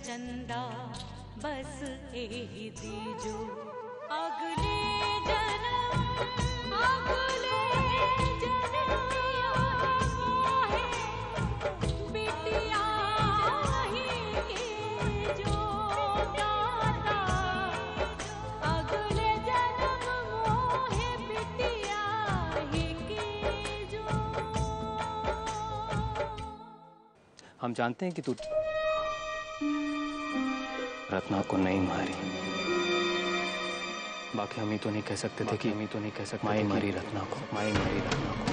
चंदा बस एही दीजो अगले जन्म मोहे बिटिया ही के जो दाता अगले जन्म मोहे बिटिया ही के जो। हम जानते हैं कि तू रत्ना को नहीं मारी, बाकी हम ही तो नहीं कह सकते थे कि माई मारी रत्ना को, माई मारी रत्ना को।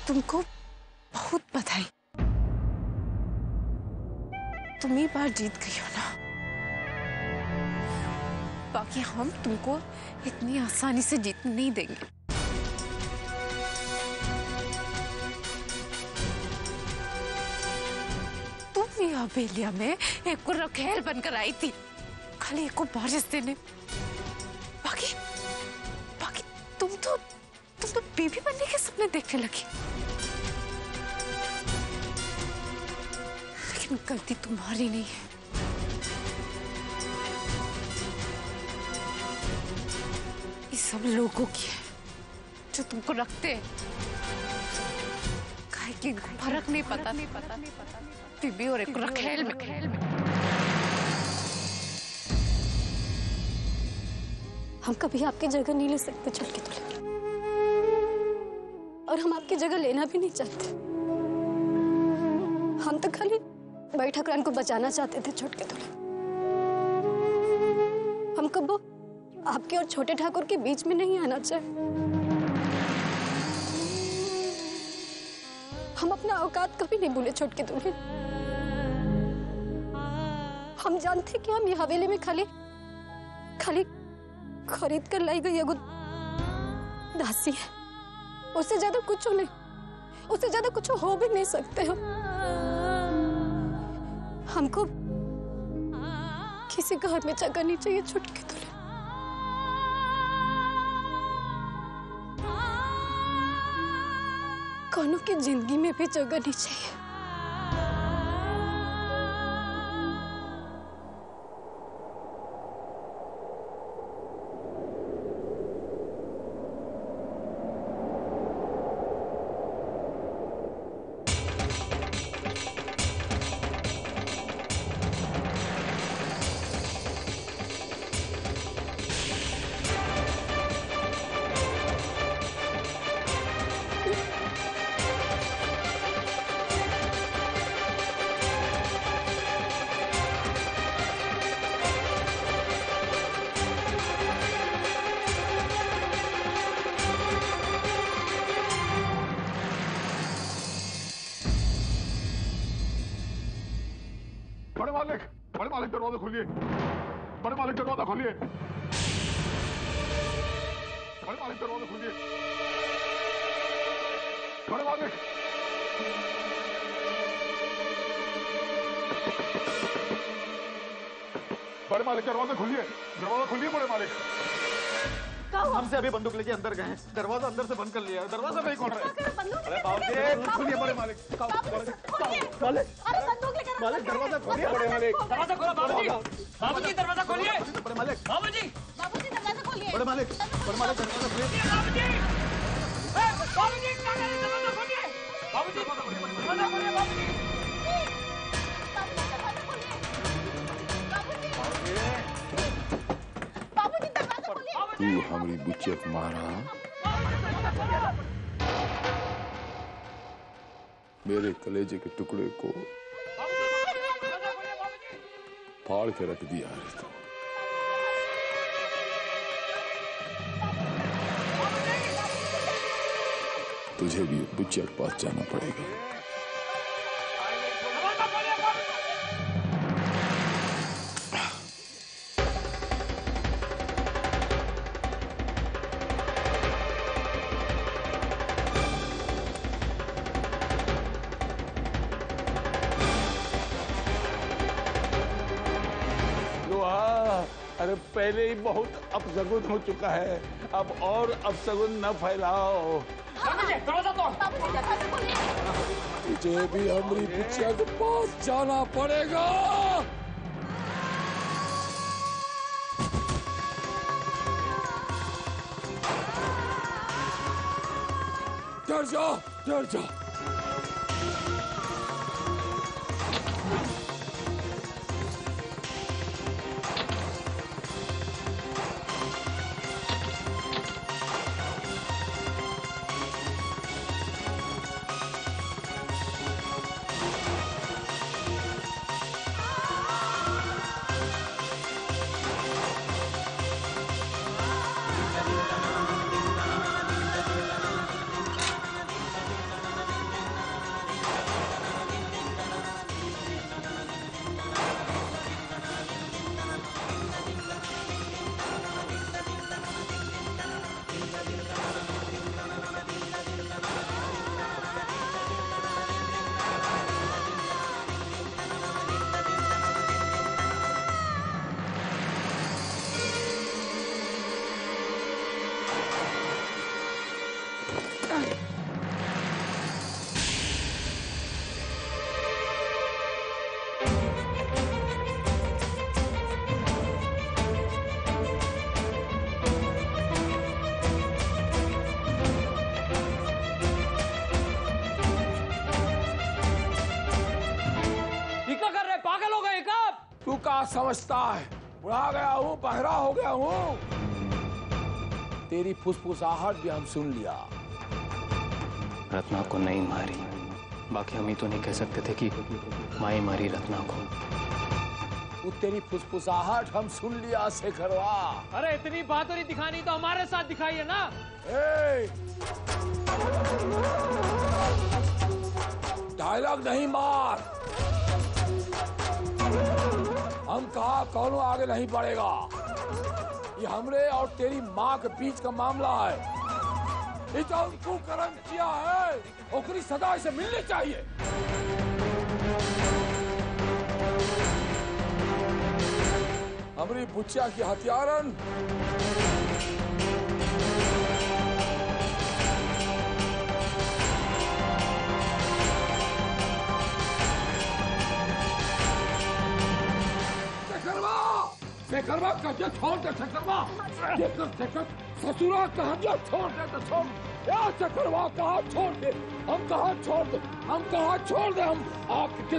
तुमको बहुत बधाई, तुम ही बार जीत गई हो ना, बाकी हम तुमको इतनी आसानी से जीतने नहीं देंगे। तुम भी हवेलिया में एक रखेल बनकर आई थी, खाली एक को बारिश देने, बाकी तुम तो बीवी बनने के सपने देखने लगी। लेकिन गलती तुम्हारी नहीं है, ये सब लोगों की है जो तुमको रखते हैं। काहे कि फर्क नहीं पता बीबी और एक रखेल में। हम कभी आपकी जगह नहीं ले सकते छोटके दूल्हे, और हम आपकी जगह लेना भी नहीं चाहते। हम तो खाली बड़ी ठाकुरान को बचाना चाहते थे छोटके दूल्हे। हम कब आपके और छोटे ठाकुर के बीच में नहीं आना चाहे। हम अपना औकात कभी नहीं भूले छोटके दूल्हे। हम जानते कि हम ये हवेली में खाली खरीद कर लाई गई एगो दासी है, उससे ज्यादा कुछ नहीं, उससे ज्यादा कुछ हो भी नहीं सकते हम। हमको किसी घर में जगह नहीं चाहिए छोटके दूल्हे। कौनों की जिंदगी में भी जगह नहीं चाहिए। बड़े मालिक दरवाजा खोलिए, बड़े मालिक दरवाजा खोलिए, बड़े मालिक दरवाजा खोलिए, बड़े मालिक। बड़े मालिक दरवाजा खोलिए, बड़े मालिक। हमसे अभी बंदूक लेके अंदर गए हैं, दरवाजा अंदर से बंद कर लिया, दरवाजा नहीं खोल रहे। अरे बाबूजी खोलिए बड़े मालिक, मालिक दरवाजा खोलिए, बड़े मालिक दरवाजा खोलो, बाबूजी दरवाजा खोलिए, बड़े मालिक बाबूजी दरवाजा खोलिए, बड़े मालिक दरवाजा खोलिए, बाबूजी दरवाजा खोलिए, बाबूजी दरवाजा खोलिए, तू हमारी बुच्चिया मारा, मेरे कलेजे के टुकड़े को फाड़ के रख दिया है। तो तुझे भी बुच्चिया के पास जाना पड़ेगा। अरे पहले ही बहुत अपशगुन हो चुका है, अब और अपशगुन न फैलाओ। तुझे भी हमारी बिटिया के पास जाना पड़ेगा। डर जा, डर जा। तू क्या समझता है? बुढ़ा गया हूँ, बहरा हो गया हूँ। तेरी फुसफुसाहट भी हम सुन लिया। रत्ना को नहीं मारी, बाकी हम ही तो नहीं कह सकते थे कि माई मारी रत्ना को। वो तेरी फुसफुसाहट हम सुन लिया शेखरवा। अरे इतनी बहादुरी दिखानी तो हमारे साथ दिखाइए ना। डायलॉग नहीं मार। हम कहा कौनो आगे नहीं बढ़ेगा। ये हमरे और तेरी माँ के बीच का मामला है। ये जो उनको कर्म किया है, ओकरी सदा इसे मिलनी चाहिए। हमारी बुच्चिया की हथियारन शेखरवा कहा छोड़ दे। शेखरवा ससुरा कहा छोड़ दे तो छोड़। शेखरवा कहा छोड़ दे। हम कहा छोड़ दे। हम कहा छोड़ दे। हम आपकी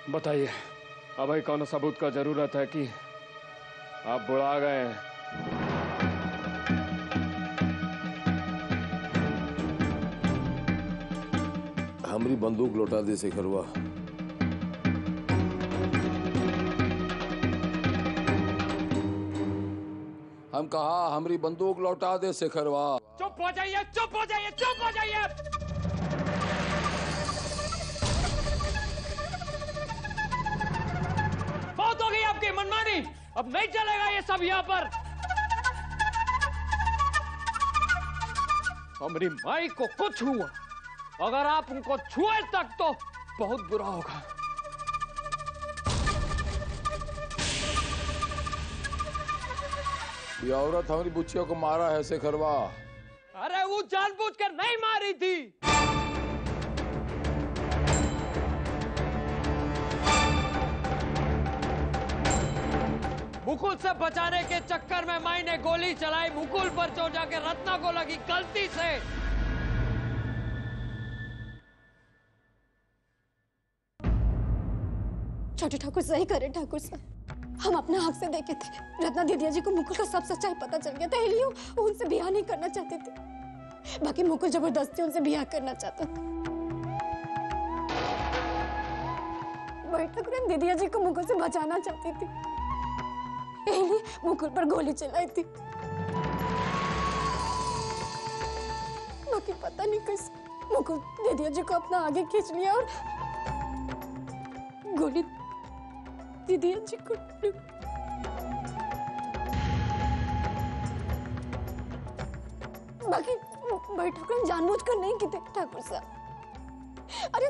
बताइए, अभी कौन सबूत का जरूरत है कि आप बुढ़ा गए हैं? हमारी बंदूक लौटा दे शेखरवा। हम कहा हमारी बंदूक लौटा दे शेखरवा। चुप हो जाइए, चुप हो जाइए, चुप हो जाइए। बहुत हो गई आपकी मनमानी, अब नहीं चलेगा ये सब यहाँ पर। हमारी माई को कुछ हुआ, अगर आप उनको छुए तक तो बहुत बुरा होगा। ये औरत हमारी बुच्चिया को मारा है शेखरवा। अरे वो जानबूझकर नहीं मारी थी। मुकुल से बचाने के चक्कर में माई ने गोली चलाई मुकुल पर, जो जाके रत्ना को लगी गलती से। छोटे ठाकुर सही करे ठाकुर साहब, हम अपने आँख से देखे थे। रत्ना दीदिया जी को मुकुल का सब सच्चाई पता चल गया था, इसलिए वो उनसे ब्याह नहीं करना चाहते थे। बाकी मुकुल जबरदस्ती उनसे ब्याह करना चाहता था। बैठक में दीदिया जी को मुकुल से बचाना चाहती थी, यही मुकुल पर गोली चलाई थी। बाकी पता नहीं कैसे मुकुल दीदिया जी को अपना आगे खींच लिया और गोली दीदिया जी को बाकी बैठक में जानबूझकर नहीं की थी ठाकुर साहब। अरे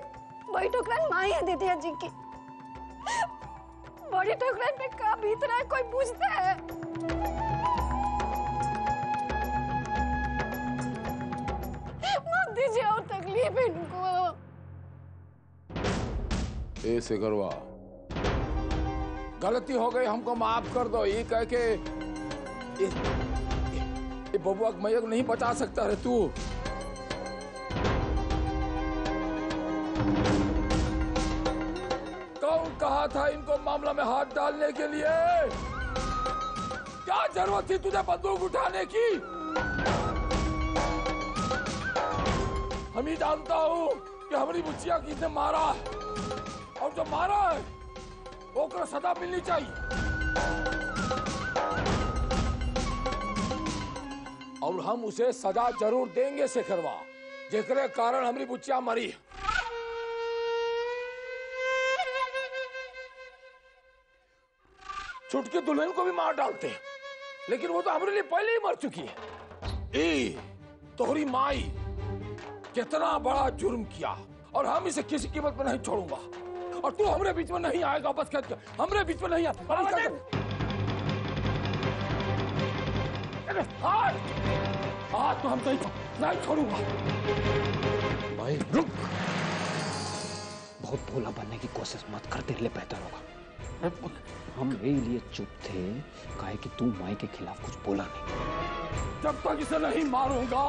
बड़ी ठोकरान माँ है दीदिया जी की। बड़ी ठोकरान पे क्या बीत रहा है कोई पूछता है? मत दीजिए और तकलीफ इनको। ए सिकरवा, गलती हो गई, हमको माफ कर दो। ये कह के ये बबुआ मैया को नहीं बचा सकता रे तू। कौन कहा था इनको मामला में हाथ डालने के लिए? क्या जरूरत थी तुझे बंदूक उठाने की? हम ही जानता हूँ कि हमारी बुच्चिया किसने मारा, और जो मारा है वो को सजा मिलनी चाहिए। और हम उसे सजा जरूर देंगे शेखरवा, जेकरे कारण हमारी बुच्चिया मरी। छुटकी दुल्हन को भी मार डालते, लेकिन वो तो हमारे लिए पहले ही मर चुकी है। ए तोहरी माई कितना बड़ा जुर्म किया, और हम इसे किसी कीमत पर नहीं छोड़ूंगा। और तू हमारे बीच में नहीं आएगा, बस कर हमारे बीच में नहीं आएगा। आज तो हम नहीं छोड़ूंगा। भाई रुक, बहुत भोला बनने की कोशिश मत कर, तेरे लिए बेहतर होगा। हम यही लिए चुप थे, काहे कि तू माई के खिलाफ कुछ बोला नहीं। जब तक इसे नहीं मारूंगा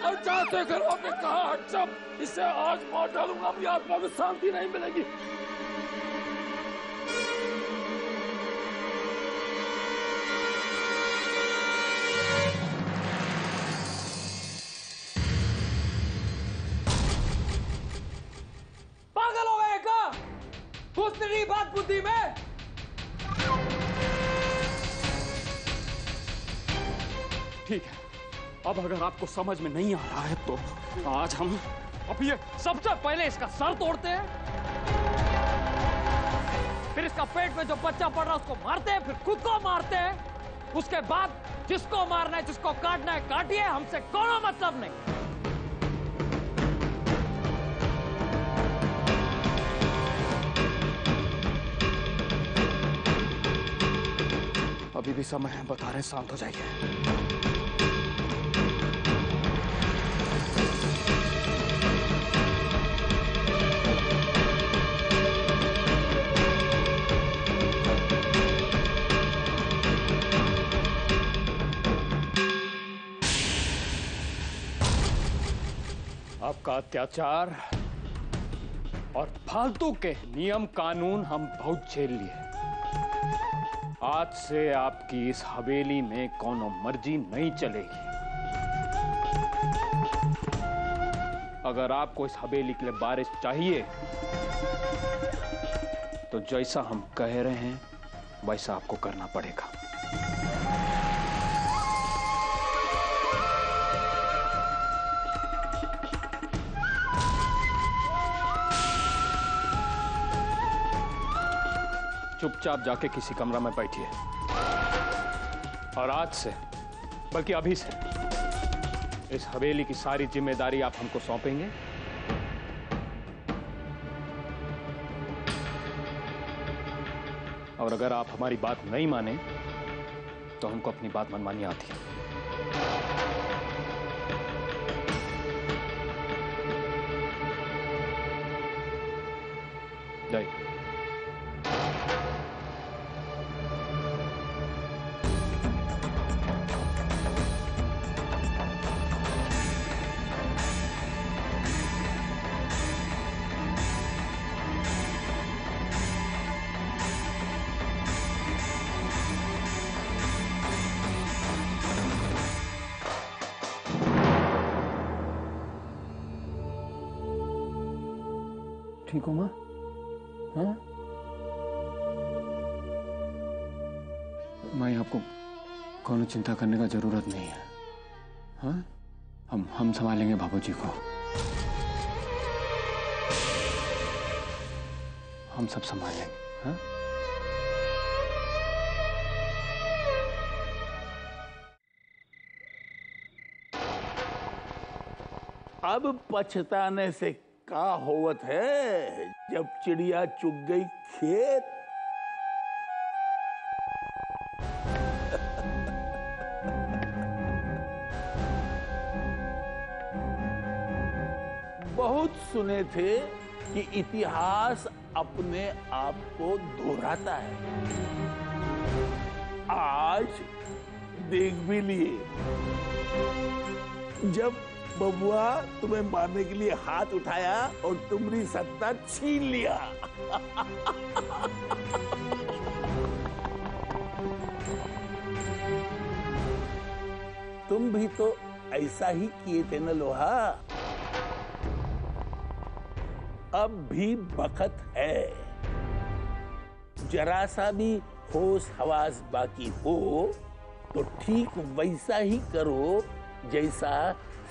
और जाते घर आपने कहा, जब इसे आज मार डालूंगा अपनी आत्मा में शांति नहीं मिलेगी। पागल हो गए क्या? कुछ नहीं बात बुद्धि में। ठीक है, अब अगर आपको समझ में नहीं आ रहा है तो आज हम अब ये सबसे पहले इसका सर तोड़ते हैं, फिर इसका पेट में जो बच्चा पड़ रहा है उसको मारते हैं, फिर खुद को मारते हैं। उसके बाद जिसको मारना है, जिसको काटना है काटिए, हमसे कोई मतलब नहीं। अभी भी समय है, बता रहे हैं, शांत हो जाइए। आपका अत्याचार और फालतू के नियम कानून हम बहुत झेल लिए। आज से आपकी इस हवेली में कोनो मर्जी नहीं चलेगी। अगर आपको इस हवेली के लिए बारिश चाहिए तो जैसा हम कह रहे हैं वैसा आपको करना पड़ेगा। चुपचाप जाके किसी कमरा में बैठिए, और आज से, बल्कि अभी से, इस हवेली की सारी जिम्मेदारी आप हमको सौंपेंगे। और अगर आप हमारी बात नहीं माने तो हमको अपनी बात मनमानी आती है। जाइए। ठीक हो माँ? हाँ माँ, आपको कोनो चिंता करने का जरूरत नहीं है। हाँ हम संभालेंगे बाबूजी को। हम सब संभाल लेंगे। हाँ अब पछताने से का होवत है जब चिड़िया चुग गई खेत। बहुत सुने थे कि इतिहास अपने आप को दोहराता है। आज देख भी लिए, जब बबुआ तुम्हें मारने के लिए हाथ उठाया और तुम्हारी सत्ता छीन लिया। तुम भी तो ऐसा ही किए थे न लोहा। अब भी वक्त है, जरा सा भी होश हवास बाकी हो तो ठीक वैसा ही करो जैसा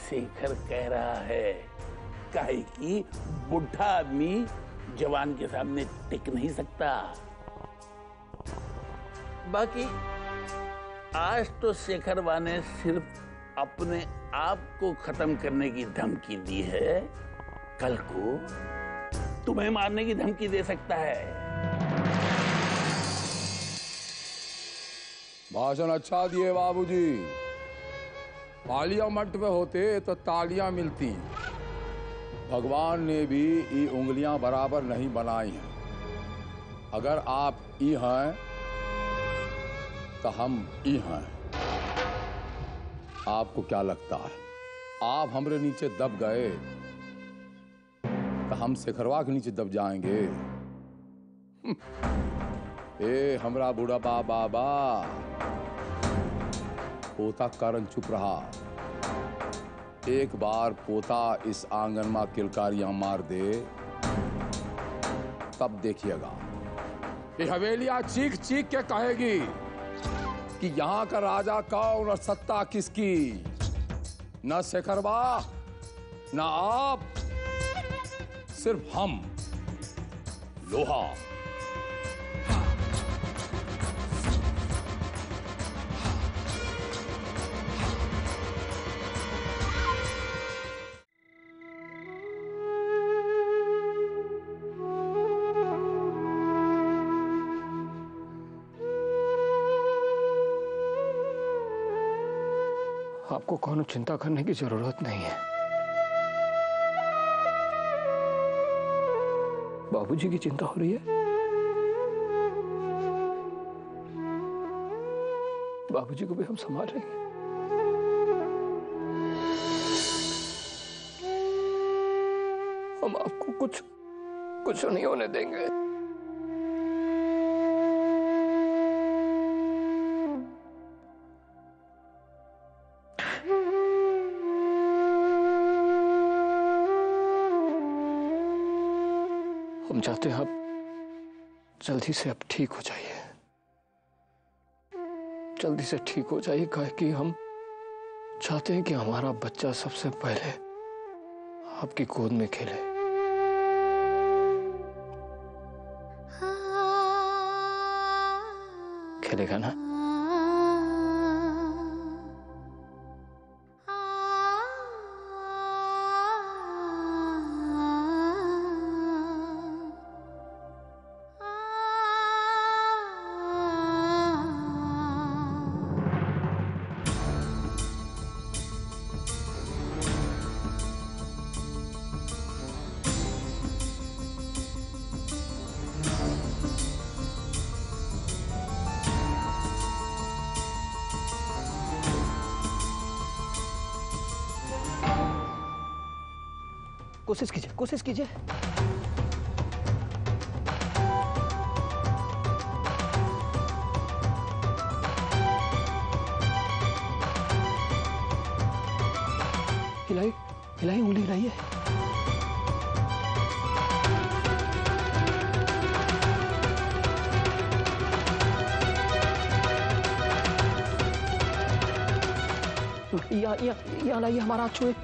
शेखर कह रहा है। काहे कि बुढ़ा आदमी जवान के सामने टिक नहीं सकता। बाकी आज तो शेखरवा ने सिर्फ अपने आप को खत्म करने की धमकी दी है, कल को तुम्हें मारने की धमकी दे सकता है। भाषण अच्छा दिए बाबूजी। पार्लियामेंट में होते तो तालियां मिलती। भगवान ने भी ये उंगलियां बराबर नहीं बनाई हैं। अगर आप ई हैं तो हम ई हैं। आपको क्या लगता है आप हमरे नीचे दब गए तो हम शेखरवा के नीचे दब जाएंगे? ए हमरा बूढ़ा बाबा, पोता कारण चुप रहा। एक बार पोता इस आंगन में किलकारियां मार दे तब देखिएगा। ये हवेलियां चीख चीख के कहेगी कि यहाँ का राजा कौन और सत्ता किसकी। न शेखरवा न आप, सिर्फ हम लोहा। आपको कोनो चिंता करने की जरूरत नहीं है। बाबूजी की चिंता हो रही है। बाबूजी को भी हम संभाल लेंगे। हम आपको कुछ नहीं होने देंगे। हम चाहते हैं आप जल्दी से अब ठीक हो जाइए। जल्दी से ठीक हो जाइए, काहे कि हम चाहते हैं कि हमारा बच्चा सबसे पहले आपकी गोद में खेले। खेलेगा ना? कोशिश कीजिए। हिलाई उंगली हिलाइए। यहाँ लाइए, हमारा हाथ छुए।